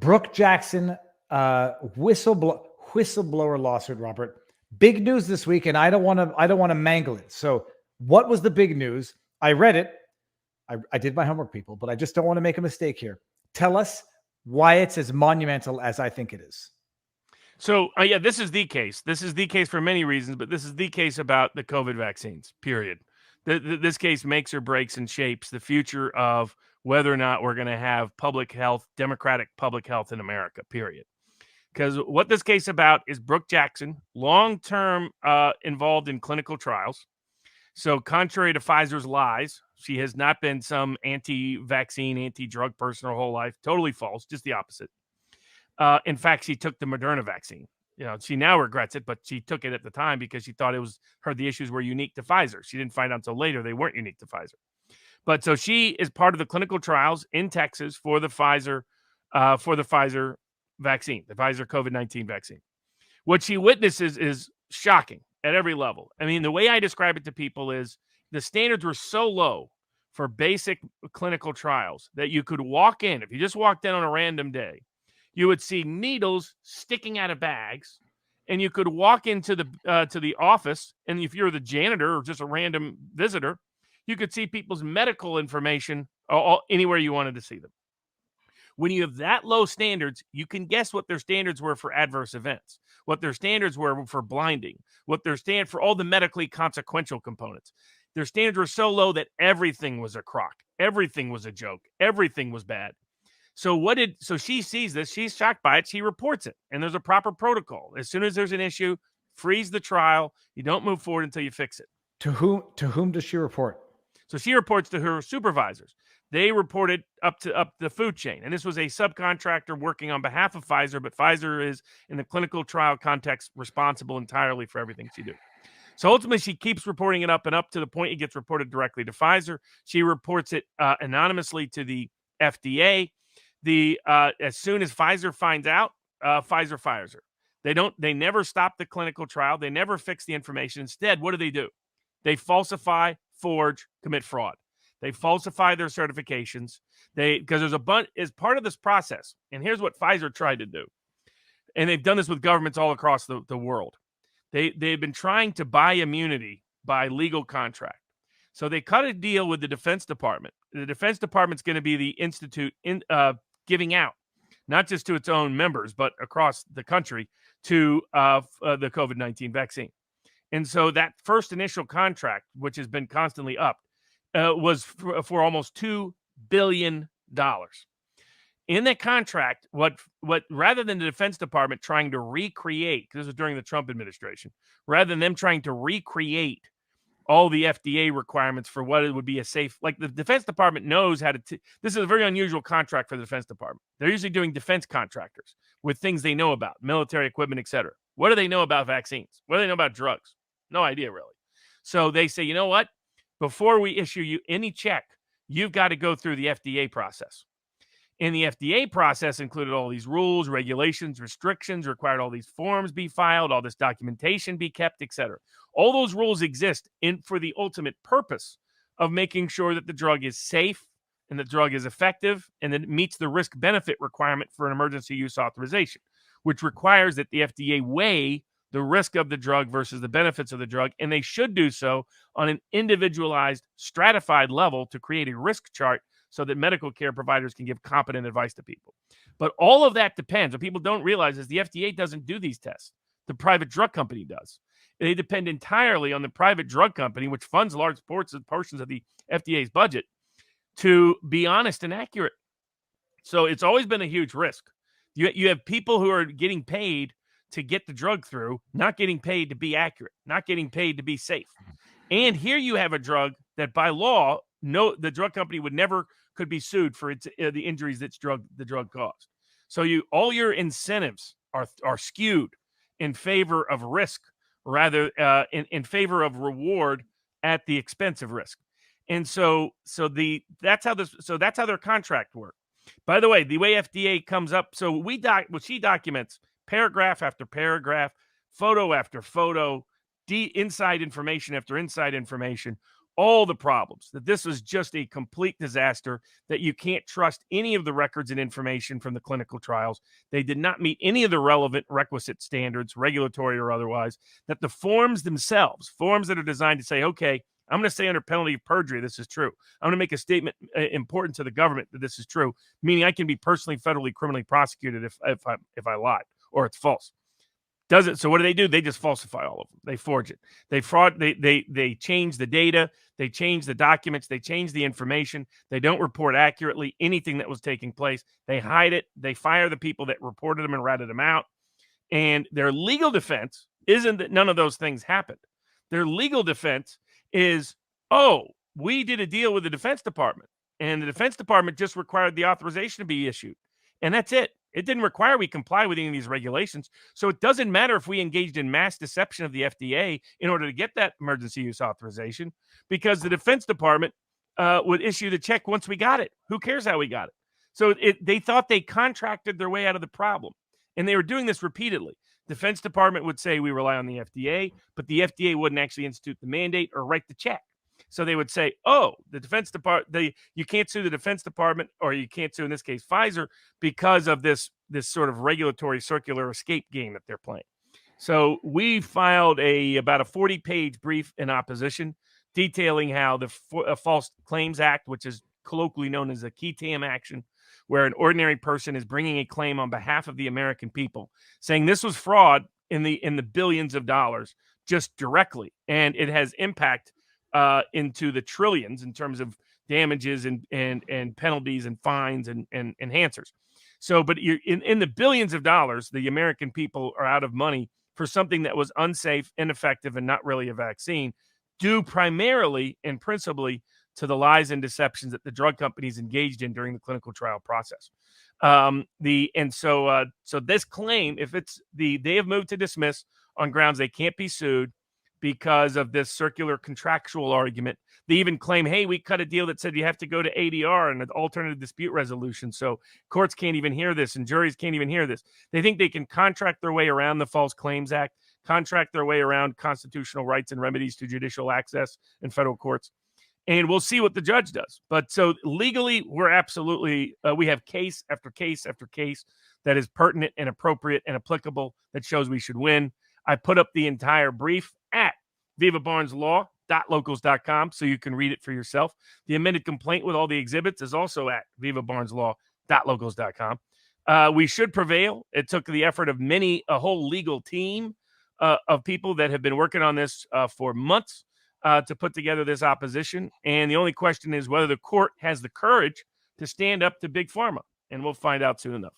Brook Jackson whistleblower lawsuit, Robert. Big news this week, and I don't want to mangle it. So, what was the big news? I read it. I did my homework, people, but I just don't want to make a mistake here. Tell us why it's as monumental as I think it is. So, yeah, this is the case. This is the case for many reasons, but this is the case about the COVID vaccines, period. This case makes or breaks and shapes the future of whether or not we're going to have public health, democratic public health in America, period. Because what this case about is Brook Jackson, long-term involved in clinical trials. So contrary to Pfizer's lies, she has not been some anti-vaccine, anti-drug person her whole life. Totally false, just the opposite. In fact, she took the Moderna vaccine. She now regrets it, but she took it at the time because she thought the issues were unique to Pfizer. She didn't find out until later they weren't unique to Pfizer. But so she is part of the clinical trials in Texas for the Pfizer vaccine, the Pfizer COVID-19 vaccine. What she witnesses is shocking at every level. I mean, the way I describe it to people is the standards were so low for basic clinical trials that you could walk in. If you just walked in on a random day, you would see needles sticking out of bags, and you could walk into the office, and if you're the janitor or just a random visitor, you could see people's medical information anywhere you wanted to see them. When you have that low standards, you can guess what their standards were for adverse events, what their standards were for blinding, what their stand for all the medically consequential components. Their standards were so low that everything was a crock, everything was a joke, everything was bad. So she sees this, she's shocked by it, she reports it, and there's a proper protocol. As soon as there's an issue, freeze the trial. You don't move forward until you fix it. To whom does she report? So she reports to her supervisors. They reported up the food chain, and this was a subcontractor working on behalf of Pfizer, but Pfizer is, in the clinical trial context, responsible entirely for everything she do. So ultimately, she keeps reporting it up and up to the point it gets reported directly to Pfizer. She reports it anonymously to the FDA. As soon as Pfizer finds out, Pfizer fires her. They never stop the clinical trial. They never fix the information. Instead, what do? They falsify, forge, commit fraud. They falsify their certifications. Because there's a bunch as part of this process. And here's what Pfizer tried to do. And they've done this with governments all across the world. They've been trying to buy immunity by legal contract. So they cut a deal with the Defense Department. The Defense Department's going to be the institute giving out, not just to its own members, but across the country to the COVID-19 vaccine. And so that first initial contract, which has been constantly upped, was for almost $2 billion. In that contract, what rather than the Defense Department trying to recreate, because this was during the Trump administration, rather than them trying to recreate all the FDA requirements for what it would be a safe, like the Defense Department knows how to, this is a very unusual contract for the Defense Department. They're usually doing defense contractors with things they know about, military equipment, etc. What do they know about vaccines? What do they know about drugs? No idea, really. So they say, you know what? Before we issue you any check, you've got to go through the FDA process. And the FDA process included all these rules, regulations, restrictions, required all these forms be filed, all this documentation be kept, etc. All those rules exist for the ultimate purpose of making sure that the drug is safe and the drug is effective and that it meets the risk-benefit requirement for an emergency use authorization, which requires that the FDA weigh the risk of the drug versus the benefits of the drug, and they should do so on an individualized, stratified level to create a risk chart so that medical care providers can give competent advice to people. But all of that depends. What people don't realize is the FDA doesn't do these tests. The private drug company does. They depend entirely on the private drug company, which funds large portions of the FDA's budget, to be honest and accurate. So it's always been a huge risk. You have people who are getting paid to get the drug through, not getting paid to be accurate, not getting paid to be safe. And here you have a drug that by law, the drug company could be sued for the injuries that the drug caused. So all your incentives are skewed in favor of risk rather in favor of reward at the expense of risk. And that's how their contract works. By the way FDA comes up, so she documents paragraph after paragraph, photo after photo, inside information after inside information, all the problems, that this was just a complete disaster, that you can't trust any of the records and information from the clinical trials. They did not meet any of the relevant requisite standards, regulatory or otherwise, that the forms themselves, forms that are designed to say, okay, I'm going to say under penalty of perjury, this is true. I'm going to make a statement important to the government that this is true, meaning I can be personally, federally, criminally prosecuted if I lied or it's false. Does it? So what do? They just falsify all of them. They forge it. They fraud. They change the data. They change the documents. They change the information. They don't report accurately anything that was taking place. They hide it. They fire the people that reported them and ratted them out. And their legal defense isn't that none of those things happened. Their legal defense is, oh, we did a deal with the Defense Department, and the Defense Department just required the authorization to be issued. And that's it. It didn't require we comply with any of these regulations. So it doesn't matter if we engaged in mass deception of the FDA in order to get that emergency use authorization, because the Defense Department would issue the check once we got it. Who cares how we got it? So they thought they contracted their way out of the problem. And they were doing this repeatedly. Defense Department would say we rely on the FDA, but the FDA wouldn't actually institute the mandate or write the check. So they would say, oh, the Defense Department, you can't sue the Defense Department, or you can't sue, in this case, Pfizer, because of this sort of regulatory circular escape game that they're playing. So we filed about a 40-page brief in opposition detailing how the False Claims Act, which is colloquially known as a qui tam action, where an ordinary person is bringing a claim on behalf of the American people, saying this was fraud in the billions of dollars just directly, and it has impact into the trillions in terms of damages and penalties and fines and enhancers. So, but you're in the billions of dollars, the American people are out of money for something that was unsafe, ineffective, and not really a vaccine, due primarily and principally to the lies and deceptions that the drug companies engaged in during the clinical trial process. So this claim, if they have moved to dismiss on grounds they can't be sued because of this circular contractual argument. They even claim, hey, we cut a deal that said you have to go to ADR and an alternative dispute resolution. So courts can't even hear this and juries can't even hear this. They think they can contract their way around the False Claims Act, contract their way around constitutional rights and remedies to judicial access in federal courts. And we'll see what the judge does. But so legally, we're absolutely, we have case after case after case that is pertinent and appropriate and applicable that shows we should win. I put up the entire brief at vivabarneslaw.locals.com so you can read it for yourself. The amended complaint with all the exhibits is also at vivabarneslaw.locals.com. We should prevail. It took the effort of a whole legal team of people that have been working on this for months to put together this opposition. And the only question is whether the court has the courage to stand up to Big Pharma. And we'll find out soon enough.